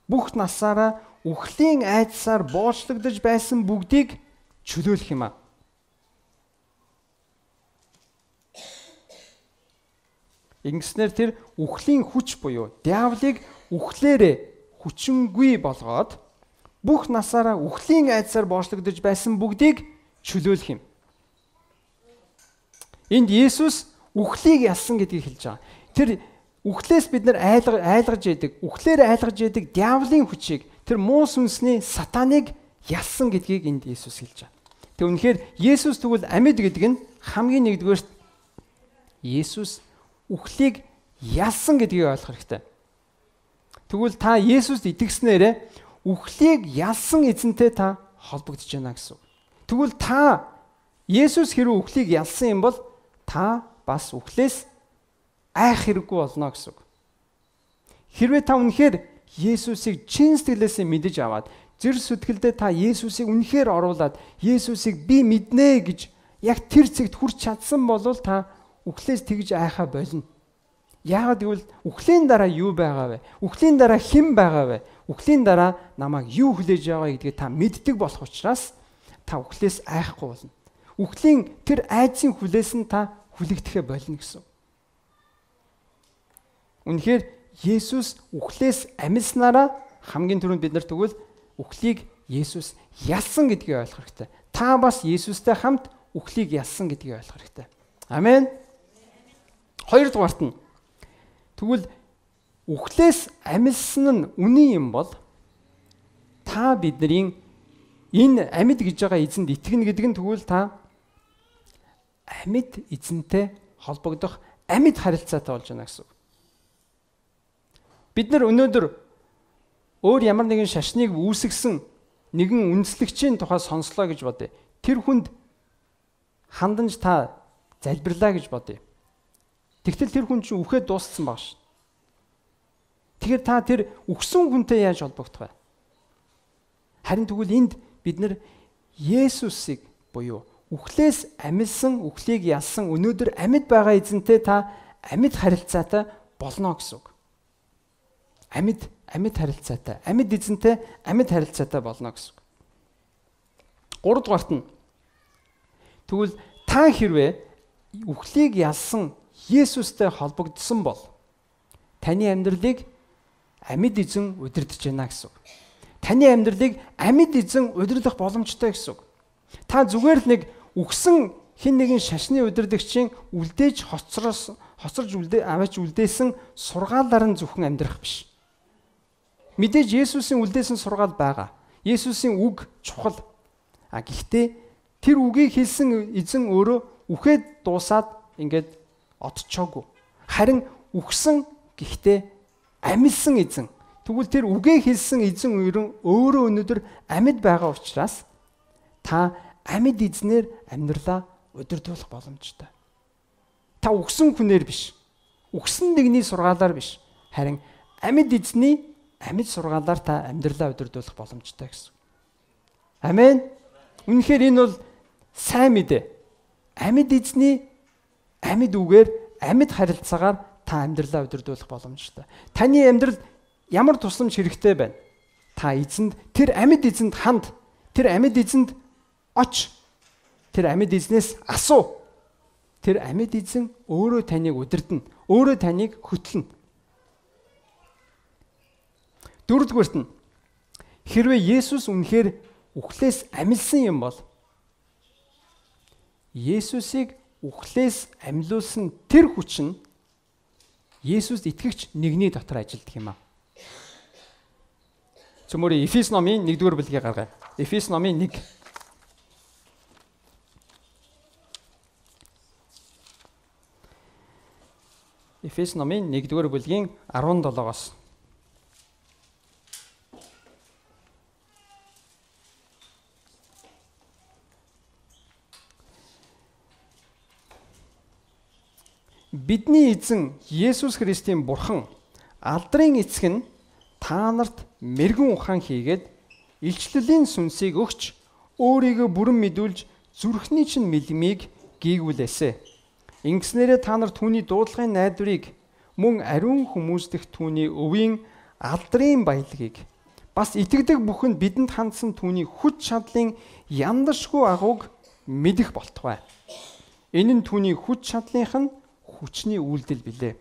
бүх насаараа үхлийн айдсаар боочлогдож байсан бүгдийг чөлөөлөх юм аа. Ингэснээр тэр үхлийн хүч буюу диаволыг үхлээрээ хүчингүй болгоод бүх насаараа үхлийн айдсаар боочлогдож байсан бүгдийг чөлөөлөх юм. Энд Есүс үхлийг ялсан гэдгийг хэлж байгаа. Тэр үхлээс бид нар айлгаж яадаг, үхлээр айлгаж яадаг диаволын хүчийг, тэр муу сүнсний сатаныг ялсан гэдгийг энд Есүс хэлж байгаа. Тэг үнэхээр Есүс тэгвэл амьд гэдэг нь хамгийн нэгдүгээрт Есүс үхлийг ялсан гэдгийг ойлгох хэрэгтэй. Тэгвэл та Есүст итгэснээрээ үхлийг ялсан эзэнтэй та холбогдож байна гэсэн үг. Тэгвэл та Есүс хэрэг үхлийг ялсан юм бол та бас үхлээс айх хэрэггүй болно гэсэн үг. Хэрвээ та үнэхээр Есүсийг чин сэтгэлээсээ мэдэж аваад зэр сэтгэлдээ та Есүсийг үнэхээр оруулаад Есүсийг би мэднэ гэж яг тэр зэгт хүрч чадсан бол та үхлээс тэгж айхаа болно. Яагаад гэвэл үхлийн дараа юу байгаа вэ? Үхлийн дараа хэн байгаа вэ? Үхлийн дараа намайг юу хүлээж яваа гэдгийг та мэддэг болох учраас та үхлээс айхгүй болно. Үхлийн тэр айдсын хүлээс нь та хүлэгдэхэ болно гэсэн. Үнэхээр Есүс үхлээс амьснараа хамгийн түрүүнд бид нар тэгвэл үхлийг Есүс ялсан гэдгийг ойлгох хэрэгтэй. Та бас Есүстэй хамт үхлийг ялсан гэдгийг ойлгох хэрэгтэй. Амен. Хоёрдугаарт нь тэгвэл үхлээс амьсан нь үнэн юм бол та бидний энэ амьд гэж байгаа эзэнд итгэнэ гэдэг нь тэгвэл та амьд эзэнтэй холбогдох амьд харилцаатай болж байна гэсэн үг. Бид нар өнөөдөр өөр ямар нэгэн шашныг үүсгэсэн нэгэн үндэслэгчийн тухай сонслоо гэж бодъё. Тэр хүнд хандаж та залбирлаа гэж бодъё. Тэгтэл тэр хүн чинь үхээд дууссан баг ш. Тэгэхээр та тэр үхсэн хүнтэй яаж холбогдох вэ? Харин тэгвэл энд бид нар Есүсийг буюу үхлээс амилсан, үхлийг ялсан өнөөдөр амьд байгаа эзэнтэй та амьд харилцаатай болно гэсэн үг. Амьд харилцаатай, амьд эзэнтэй амьд харилцаатай болно гэсэн үг. 3 дугаарт нь тэгвэл та хэрвээ үхлийг ялсан Есүстэй холбогдсон бол таны амьдралыг амьд эзэн удирдах байна гэсэн үг. Таны амьдралыг амьд эзэн удирдах боломжтой гэсэн үг. Та зүгээр л нэг үхсэн хэн нэгэн шашны удирдагчийн үлдээж хоцорж аваач үлдээсэн сургаалаар нь зөвхөн амьдрах биш. Мэдээж Есүсийн үлдээсэн сургаал байгаа. Есүсийн үг чухал. Гэхдээ тэр үгийг хэлсэн эзэн өөрөө үхээд дуусаад ингээд одчоогүй. Харин үхсэн гэхдээ амилсан эзэн. Тэгвэл тэр үгээ хэлсэн эзэн өөрөө өнөөдөр амьд байгаа учраас та амьд эзнэр амьдралаа удирдуулах боломжтой. Та үхсэн хүнээр биш. Үхсэн нэгний сургаалаар биш. Харин амьд эзний амьд сургаалаар та амьдралаа удирдуулах боломжтой гэсэн. Амен. Үнэхээр энэ бол сайн мэдээ. Амьд эзний амьд үгээр амьд харилцаагаар та амьдралаа удирдуулах боломжтой. Таны амьдрал ямар тусламж хэрэгтэй байна? Та эзэнд тэр амьд эзэнд ханд. Тэр амьд эзэнд оч. Тэр амьд эзнээс асуу. Тэр амьд эзэн өөрөө таныг удирдна. Өөрөө таныг хөтлөнө. 4-р нь хэрвээ Есүс үнэхээр үхлээс амилсан юм бол Есүсийг үхлээс амьлуулсан тэр хүч нь Есүст итгэгч нэгний дотор ажилладаг юм аа. Цөмөрө Эфес номын 1-р бүлгийг гаргая. Эфес номын 1. Эфес номын 1-р бүлгийн 17-оос. Бидний эзэн Есүс Христийн Бурхан алдрын эцэг нь та нарт мэрэгэн ухаан хийгээд илчлэлийн сүнсийг өгч өөрийгөө бүрэн мэдүүлж зүрхний чинь мэлмийг гийгүүлээсэ. Ингэснээрээ та нар түүний дуудлагын найдварыг мөн ариун хүмүүс дэх түүний өвийн алдрын баялагийг бас итгэдэг бүхэнд бидэнд хандсан түүний хүч чадлын яндашгүй агууг мэдэх болтугай. Энэ нь түүний хүч чадлынх нь хүчний үйлдэл билээ.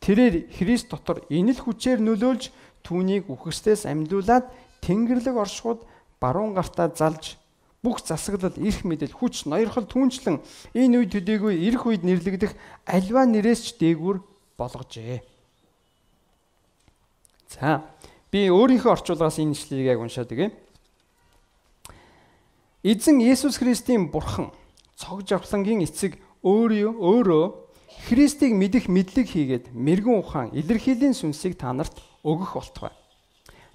Тэрээр Христ дотор энэ л хүчээр нөлөөлж түүнийг үхэгсдээс амьлуулад Тэнгэрлэг оршихуд баруун гартаа залж бүх засаглал, эрх мэдэл, хүч, ноёрхол түүнчлэн энэ үед төдийгүй ирэх үед нэрлэгдэх альва нэрээс ч дээгүүр болгожээ. За, би өөрийнхөө орчуулгаас энэ ишлэгийг яг уншаад өгье. Эзэн Есүс Христийн Бурхан цог жавхлангийн эцэг өөрөө Христийг мэдэх мэдлэг хийгээд мэрэгэн ухаан, илэрхийллийн сүнсийг та нарт өгөх болтугай.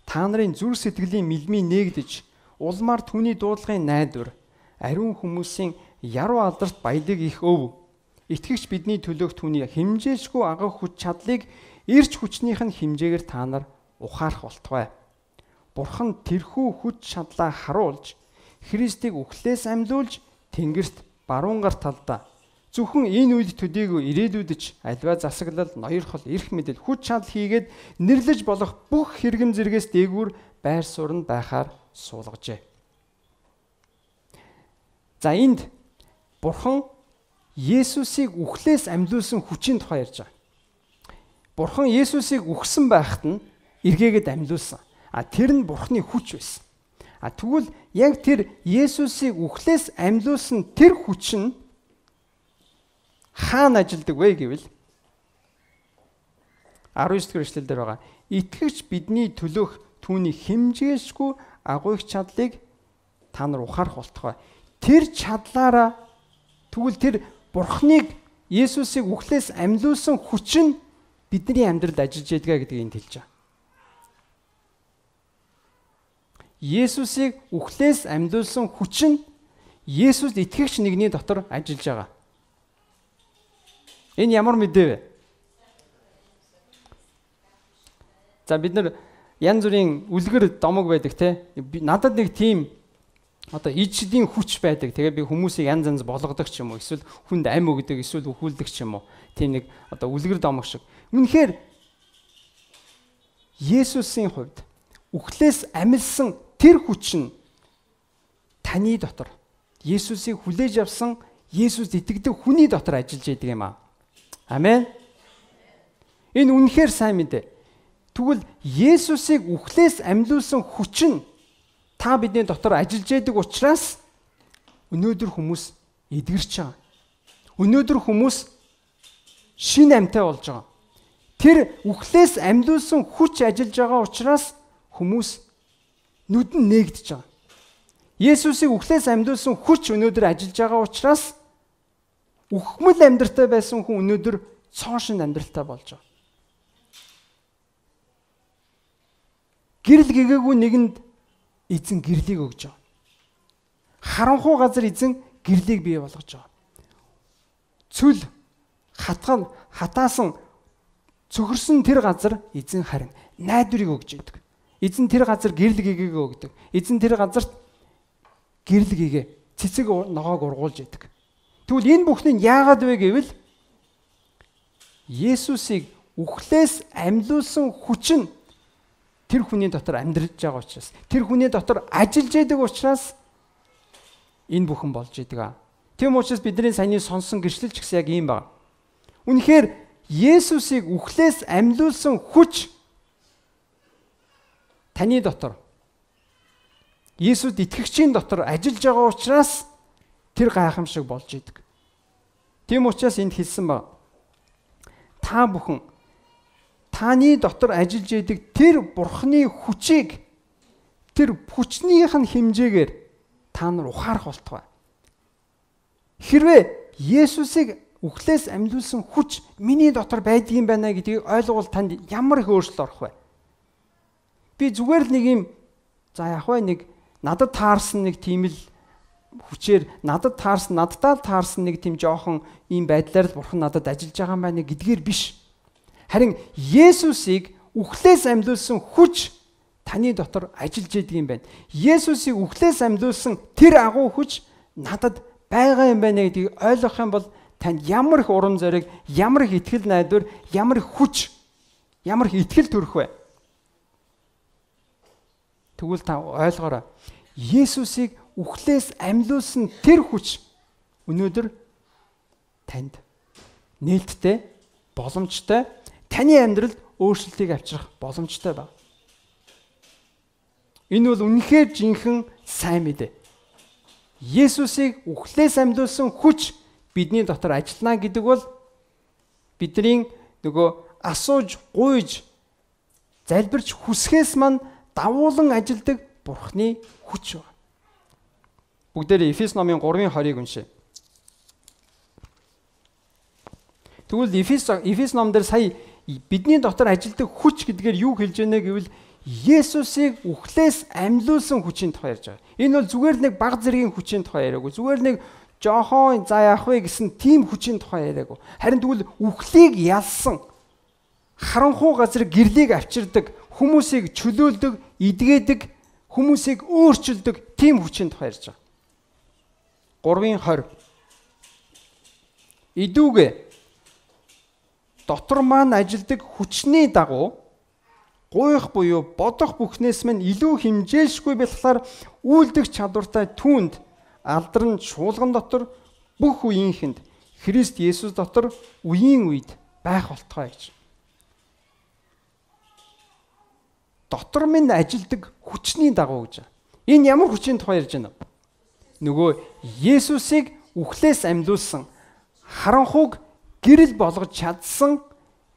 Та нарын зүрх сэтгэлийн мэлмий нээгдэж улмаар түүний дуудлагын найдвар, ариун хүмүүсийн яруу алдарт баялаг их өв. Итгэгч бидний төлөөх түүний хэмжээшгүй агах хүч чадлыг эрч хүчнийх нь хэмжээгээр та нар ухаарах болтугай. Бурхан тэрхүү хүч чадлаа харуулж Христийг үхлээс амьлуулж Тэнгэрт баруун гар талдаа зөвхөн энэ үед төдийгүй ирээдүйдэж альва засаглал, ноёрхол, эрх мэдэл, хүч чадал хийгээд нэрлэж болох бүх хэрэгэм зэрэгээс дээгүүр байр суурь байхаар суулгажээ. За энд Бурхан Есүсийг үхлээс амьлуулсан хүчийн тухай ярьж байгаа. Бурхан Есүсийг үхсэн байхад нь эргээгээд амьлуулсан. Тэр нь Бурханы хүч байсан. Тэгвэл яг тэр Есүсийг үхлээс амьлуулсан тэр хүч нь хаана ажилдаг вэ гэвэл 19 дэх эшлэл дээр байгаа. Итгэгч бидний төлөөх түүний хэмжээшгүй агуух чадлыг та нар ухаарах болтугай. Тэр чадлаараа тэгвэл тэр Бурхныг Есүсийг үхлээс амьлуулсан хүч нь бидний амьдралд ажиллаж байдгаа гэдгийг энд хэлж байгаа. Есүсийг үхлээс амьлуулсан хүч нь Есүст итгэгч нэгний дотор ажиллаж байгаа. Энэ ямар мэдээ вэ? За бид нар янз бүрийн үлгэр домог байдаг те. Надад нэг тийм одоо ижидийн хүч байдаг. Тэгээ би хүмүүсийг янз янз болгодог ч юм уу. Эсвэл хүнд ам өгдөг, эсвэл өхүүлдэг ч юм уу. Тийм нэг одоо үлгэр домог шиг. Үнэхээр Есүсийн хувьд үхлээс амьлсан тэр хүч нь таны дотор Есүсийг хүлээж авсан Есүст итгэдэг хүний дотор ажиллаж байдаг юм аа. Амен. Энэ үнэхээр сайн мэдээ. Тэгвэл Есүсийг үхлээс амьлуулсан хүч нь та бидний дотор ажиллаж байдаг учраас өнөөдөр хүмүүс эдгэрч байгаа. Өнөөдөр хүмүүс шин амьтаа болж байгаа. Тэр үхлээс амьлуулсан хүч ажиллаж байгаа учраас хүмүүс нүдэн нээгдэж байгаа. Есүсийг үхлээс амьлуулсан хүч өнөөдөр ажиллаж байгаа учраас үхмэл амьдралтай байсан хүн өнөөдөр цоошин амьдралтай болж байгаа. Гэрэл гэгээгүй нэгэнд эзэн гэрлийг өгж байгаа. Харанхуй газар эзэн гэрлийг бий болгож байгаа. Цүл хатаасан цөхөрсөн тэр газар эзэн харин найдварыг өгж идэг. Эзэн тэр газар гэрэл гэгээгээ өгдөг. Эзэн тэр газарт гэрэл гэгээ цэцэг ногоог ургуулж идэг. Тэгвэл энэ бүхний яагаад вэ гэвэл Есүсийг үхлээс амьлуулсан хүч нь тэр хүний дотор амьдрж байгаа учраас, тэр хүний дотор ажиллаж байдаг учраас энэ бүхэн болж идэг. Тийм учраас бидний саяны сонсон гэрчлэл ч гэсэн яг ийм байна. Үнэхээр Есүсийг үхлээс амьлуулсан хүч таны дотор Есүст итгэгчийн дотор ажиллаж байгаа учраас тэр гайхамшиг болж идэг. Тийм учраас энд хэлсэн ба та бүхэн таны дотор ажиллаж идэг тэр Бурхны хүчийг тэр хүчнийх нь хэмжээгээр та нар ухаарах болтугай. Хэрвээ Есүсийг үхлээс амьлуулсан хүч миний дотор байдгийн байна гэдгийг ойлгуул танд ямар их өөрчлөлт орох вэ? Би зүгээр л нэг юм нэг надад таарсан нэг тийм л хүчээр надтай таарсан нэг тийм жоохон ийм байдлаар л Бурхан надад ажиллаж байгаа юм байна гэдгээр биш. Харин Есүсийг үхлээс амьлуулсан хүч таны дотор ажиллаж идэг юм байна. Есүсийг үхлээс амьлуулсан тэр агуу хүч надад байгаа юм байна гэдгийг ойлгох юм бол танд ямар их урам зориг, ямар их итгэл найдвар, ямар их хүч, ямар их итгэл төрөх вэ? Тэгвэл та ойлгоорой. Есүсийг үхлээс амьлуулсан тэр хүч өнөөдөр танд нээлттэй, боломжтой, таны амьдралд өөрчлөлтийг авчрах боломжтой байна. Энэ бол үнэхээр жинхэнэ сайн мэдээ. Есүсийг үхлээс амьлуулсан хүч бидний дотор ажиллана гэдэг бол бидний нөгөө асууж, гуйж, залбирч хүсхээс мань давуулан ажилдаг Бурхны хүч байна. Бүгдээрээ Эфес номын 3:20-ыг уншъя. Тэгвэл Эфес номдэр сая бидний дотор ажилдаг хүч гэдгээр юу хэлж байна гэвэл Есүсийг үхлээс амьлуулсан хүчийн тухай ярьж байгаа. Энэ бол зүгээр нэг баг зэргийн хүчийн тухай яриагүй. Зүгээр нэг жоохон яах вэ гэсэн тийм хүчийн тухай яриагүй. Харин тэгвэл үхлийг ялсан харанхуй газар гэрлийг авчирдаг, хүмүүсийг чөлөөлдөг, идгээдэг, хүмүүсийг өөрчилдөг тийм хүчийн тухай ярьж байгаа. 3:20 Идүүгээ дотор маань ажилдаг хүчний дагуу гуйх буюу бодох бүхнээс минь илүү хэмжээлшгүй болохоор үйлдэх чадвартай түүнд алдарн шуулган дотор бүх үеийнхэнд Христ Есүс дотор үеийн үед байх болтугай гэж. Дотор минь ажилдаг хүчний дагуу гэж. Энэ ямар хүчийн тухай ярьж байна вэ? Нөгөө Есүсийг үхлээс амьлуулсан, харанхуйг гэрэл болгож чадсан,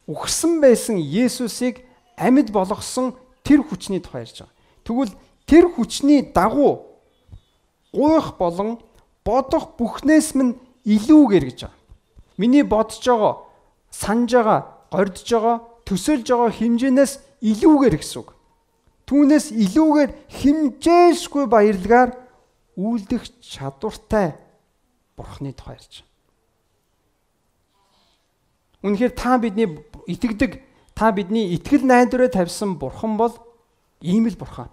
үхсэн байсан Есүсийг амьд болгосон тэр хүчний тухай ярьж байгаа. Тэгвэл тэр хүчний дагуу гуйх болон бодох бүхнээс минь илүүгээр гэж байгаа. миний бодож байгаа, санаж байгаа, гордож байгаа, төсөөлж байгаа хэмжээнээс илүүгээр гэсэн үг. Түүнээс илүүгээр хэмжээшгүй баярлагаар үйлдэх чадвартай Бурхны тухай ярьж байна. Үнэхээр та бидний итгэдэг, та бидний итгэл найдвараа тавьсан Бурхан бол ийм л Бурхан.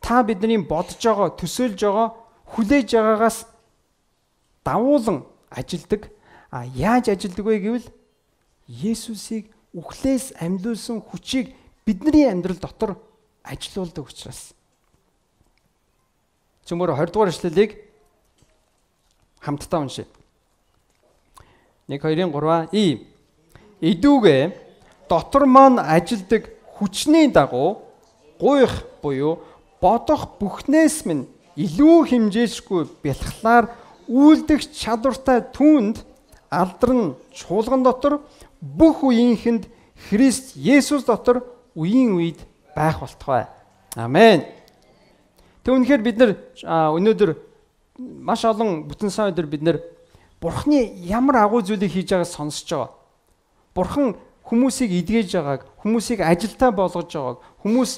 Та бидний бодож байгаа, төсөөлж байгаа, хүлээж байгаагаас давуулан ажилдаг. Яаж ажилдаг вэ гэвэл Есүсийг үхлээс амьлуулсан хүчийг бидний амьдрал дотор ажилуулдаг учраас. Цөмөр 20 дугаар эшлэлийг хамтдаа уншъя. 1-2-3 Идүүгээ дотор маань ажилдаг хүчний дагуу гуйх буюу бодох бүхнээс минь илүү хэмжээшгүй бэлхлаар үйлдэх чадвартай түүнд алдарн чуулган дотор бүх үеийнхэнд Христ Есүс дотор үеийн үед байх болтугай. Амен. Тэг үнэхээр бид нар өнөөдөр маш олон бүтэн сан өдөр бид нар Бурхны ямар агуу зүйлийг хийж байгааг сонсож байгаа. Бурхан хүмүүсийг эдгэж байгааг, хүмүүсийг ажилтаа болгож байгааг, хүмүүс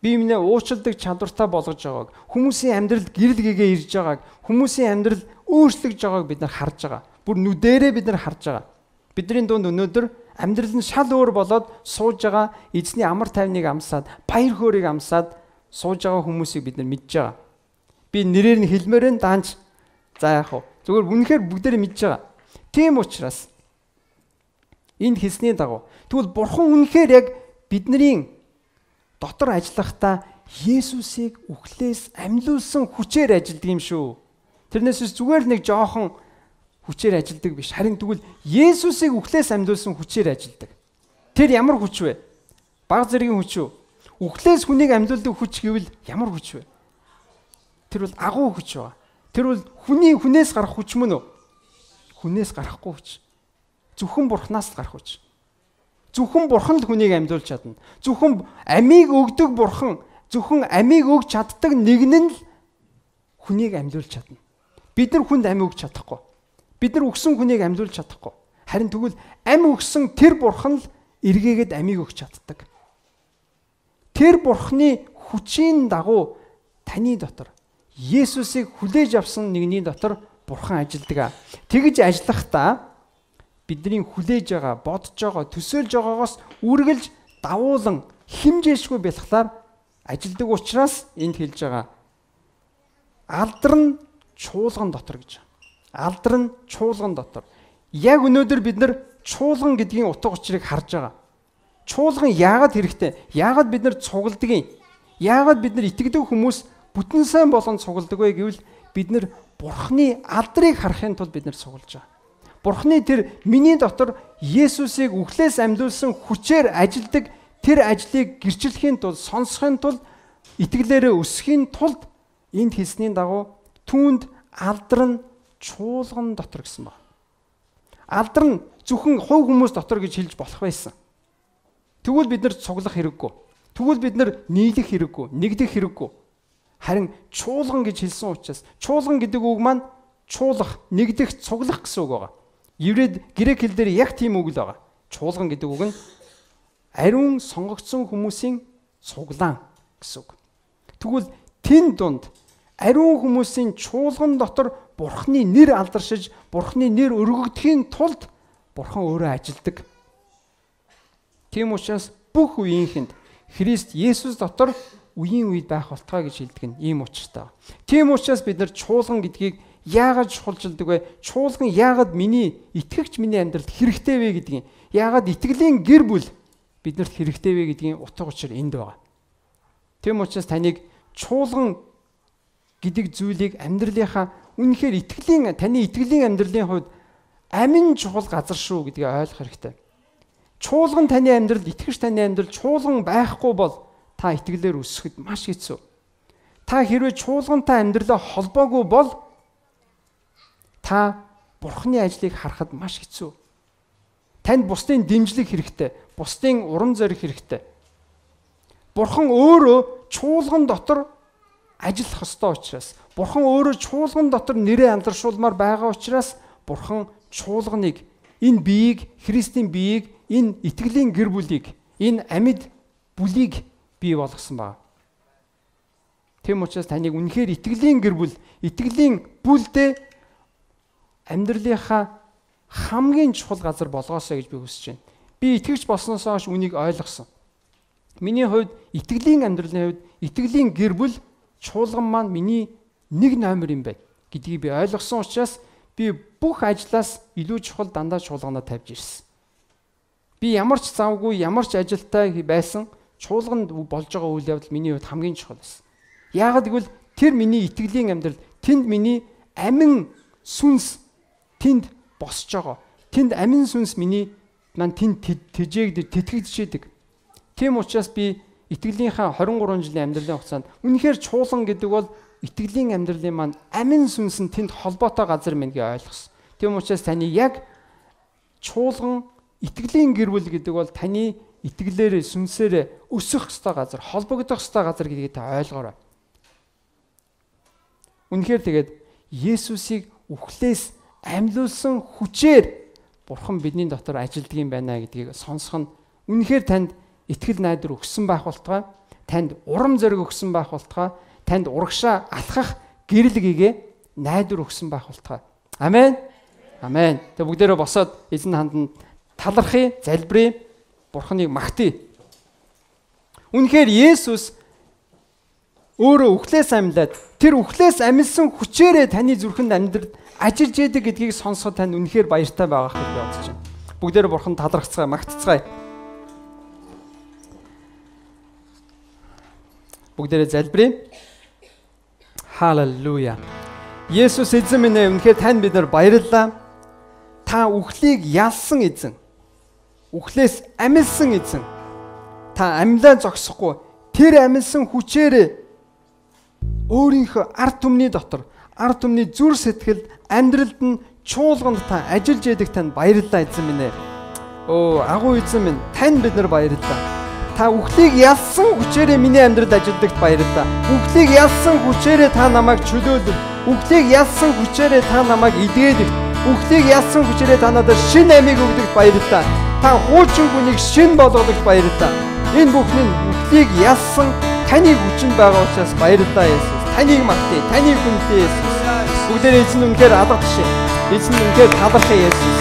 бие биенээ уучладаг чадвартай болгож байгааг, хүмүүсийн амьдралд гэрэл гэгээ ирж байгааг, хүмүүсийн амьдрал өөрчлөгдөж байгааг бид нар харж байгаа. Бүр нүдэрээ бид нар харж байгаа. Бидний дунд өнөөдөр амьдрал нь шал өөр болоод сууж байгаа эзний амар тайвныг амсаад, баяр хөөргийг амсаад сууж байгаа хүмүүсийг бид нар мэдж байгаа. Би нэрээр нь хэлмээрэн даанч за яах вэ? Зүгээр үнэхээр бүгдээрээ мэдж байгаа. Тийм учраас энд хэлсний дагуу тэгвэл Бурхан үнэхээр яг бидний дотор ажиллахдаа Есүсийг үхлээс амьлуулсан хүчээр ажилдаг юм шүү. Тэрнээс зүгээр нэг жоохон хүчээр ажилдаг биш. Харин тэгвэл Есүсийг үхлээс амьлуулсан хүчээр ажилдаг. Тэр ямар хүч вэ? Бага зэргийн хүч үү? Үхлээс хүнийг амьлуулдаг хүч гэвэл ямар хүч вэ? Тэр бол агуу хүч ба. Тэр бол хүнээс гарах хүч мөн үү? Хүнээс гарахгүй хүч. Зөвхөн Бурханаас гарах хүч. Зөвхөн Бурхан л хүнийг амьдуулж чадна. Зөвхөн амийг өгдөг Бурхан, зөвхөн амийг өгч чаддаг нэгэн л хүнийг амьдуулж чадна. Бид нар хүнд ам өгч чадахгүй. Бид нар өгсөн хүнийг амьдуулж чадахгүй. Харин тэгвэл ам өгсөн тэр Бурхан л эргээгээд амийг өгч чаддаг. Тэр Бурханы хүчийн дагуу таны дотор Есүсийг хүлээж авсан нэгний дотор Бурхан ажилдаг. Тэгж ажиллахдаа бидний хүлээж байгаа, бодож байгаа, төсөөлж байгаагаас үргэлж давуулан хэмжээшгүй бэлхлаар ажилдаг учраас энд хэлж байгаа алдарн чуулган дотор гэж. Алдарн чуулган дотор. Яг өнөөдөр бид нар чуулган гэдгийн утга учирыг харж байгаа. Чуулган яагаад хэрэгтэй? Яагаад бид нар цугладаг юм? Яагаад бид нар итгэдэг хүмүүс бүтэн сайн болгон цугладаг вэ гэвэл бид нар Бурханы алдрыг харахын тулд бид нар цуглаж байгаа. Бурханы тэр миний дотор Есүсийг үхлээс амьдуулсан хүчээр ажилдаг тэр ажлыг гэрчлэхийн тулд, сонсохын тулд, итгэлээрээ өсөхийн тулд энд хэлсний дагуу түүнд алдарн чуулган дотор гэсэн байна. Алдарн зөвхөн хувь хүмүүс дотор гэж хэлж болох байсан. Тэгвэл бид нар цуглах хэрэггүй. Тэгвэл бид нар нийлэх хэрэггүй, нэгдэх хэрэггүй. Харин чуулган гэж хэлсэн учраас чуулган гэдэг үг маань чуулах, нэгдэх, цуглах гэсэн үг байгаа. Еврейд грек хэл дээр яг тийм үг л байгаа. Чуулган гэдэг үг нь ариун сонгогдсон хүмүүсийн цуглаан гэсэн үг. Тэгвэл тэн дунд ариун хүмүүсийн чуулган дотор Бурханы нэр алдаршиж, Бурханы нэр өргөгдөхийн тулд Бурхан өөрөө ажилдаг. Тийм учраас бүх үеийнхэнд Христ Есүс дотор үеийн үед байх болтугай гэж хэлдэг нь ийм учиртай. Тийм учраас бид нар чуулган гэдгийг яагаад чухалчилдаг вэ? Чуулган яагаад миний итгэгч миний амьдралд хэрэгтэй вэ гэдгийг, яагаад итгэлийн гэр бүл биднэрт хэрэгтэй вэ гэдгийн утга учир энд байгаа. Тийм учраас таныг чуулган гэдэг зүйлийг амьдралынхаа үнэхээр таны итгэлийн амьдралын хувьд амин чухал газар шүү гэдгийг ойлгох хэрэгтэй. Чуулган таны амьдралд, итгэгч таны амьдралд чуулган байхгүй бол та итгэлээр өсөхөд маш хэцүү. Та хэрвээ чуулгантай амьдралаа холбоогүй бол та Бурханы ажлыг харахад маш хэцүү. Танд бусдын дэмжлэг хэрэгтэй, бусдын урам зориг хэрэгтэй. Бурхан өөрөө чуулган дотор ажиллах ёстой учраас, Бурхан өөрөө чуулган дотор нэрээ алдаршуулмаар байгаа учраас Бурхан чуулганыг, энэ биеийг, Христийн биеийг, энэ итгэлийн гэр бүлийг, энэ амьд бүлийг бий болгосон байна. Тэм учраас таныг үнэхээр итгэлийн гэр бүл, итгэлийн бүлдээ амьдралынхаа хамгийн чухал газар болгоосоо гэж би хүсэж байна. Би итгэж болсноос хойш үнийг ойлгосон. Миний хувьд итгэлийн амьдралын хувьд итгэлийн гэр бүл чуулган маань миний нэг номер юм байна гэдгийг би ойлгосон учраас би бүх ажлаас илүү чухал дандаа чуулганаа тавьж ирсэн. Би ямар ч завгүй, ямар ч ажилтай байсан чуулганд болж байгаа үйл явдал миний хувьд хамгийн чухал байсан. Яагаад гэвэл тэр миний итгэлийн амьдрал, тэнд миний амин сүнс тэнд босч байгаа. Тэнд амин сүнс миний тэнд тэтгэгдчихэд. Тийм учраас би итгэлийнхаа 23 жилийн амьдралын хугацаанд үнэхээр чуулган гэдэг бол итгэлийн амьдралын маань амин сүнс нь тэнд холбоотой газар мэн гэж ойлгосон. Тийм учраас таны яг чуулган итгэлийн гэр бүл гэдэг бол таны итгэлээрээ сүнсээрээ өсөх ёстой газар, холбогдох ёстой газар гэдгийг та ойлгоорой. Үнэхээр тэгээд Есүсийг үхлээс амьлуулсан хүчээр Бурхан бидний дотор ажилдаг юм байна гэдгийг сонсох нь үнэхээр танд итгэл найдар өгсөн байх болтугай, танд урам зориг өгсөн байх болтугай, танд урагшаа алхах гэрэл гэгээ найдар өгсөн байх болтугай. Амен. Амен. Тэг бүгдээрээ босоод эзэн ханданд талархъя, залбирая, Бурханыг магтъя. Үнэхээр Есүс өөрөө үхлээс амьлаад тэр үхлээс амьлсан хүчээрээ таны зүрхэнд амьдрал ажиллаж яадаг гэдгийг сонсоход тань үнэхээр баяртай байгаа гэж би бодож байна. Бүгдээрээ Бурхан талархацгаая, магтцгаая. Бүгдээрээ залбирая. Халелуя. Есүс эзэн минь ээ, үнэхээр тань бид нар баярлалаа. Та үхлийг ялсан эзэн. Үхлээс амьлсан эзэн. Та амьлаа зогсохгүй. Тэр амьлсан хүчээрээ өөрийнхөө ард түмний дотор, ард түмний зүр сэтгэл, амьдралд нь чуулганд та ажиллаж яддаг танд баярлалаа эзэн минь ээ. Агуу эзэн минь, тань бид нар баярлалаа. Та үхлийг ялсан хүчээрээ миний амьдралд ажилладагт баярлалаа. Үхлийг ялсан хүчээрээ та намайг чөлөөлөв. Үхлийг ялсан хүчээрээ та намайг эдгээдэг. Үхлийг ялсан хүчээрээ та надад шинэ амийг өгдөгт баярлалаа. Та хуучин хүнийг шинэ болгодогт баярлалаа. Энэ бүхний үхлийг ялсан таны хүчин байгаа учраас баярлалаа Есүс. Таныг магтъя, таныг хүндэе Есүс. Бүгдээ эзэн үнэхээр алга тушээ. Эзэн үнэхээр талархъя Есүс.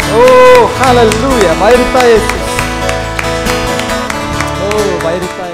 Халелуя. Баярлалаа Есүс. Баярлалаа.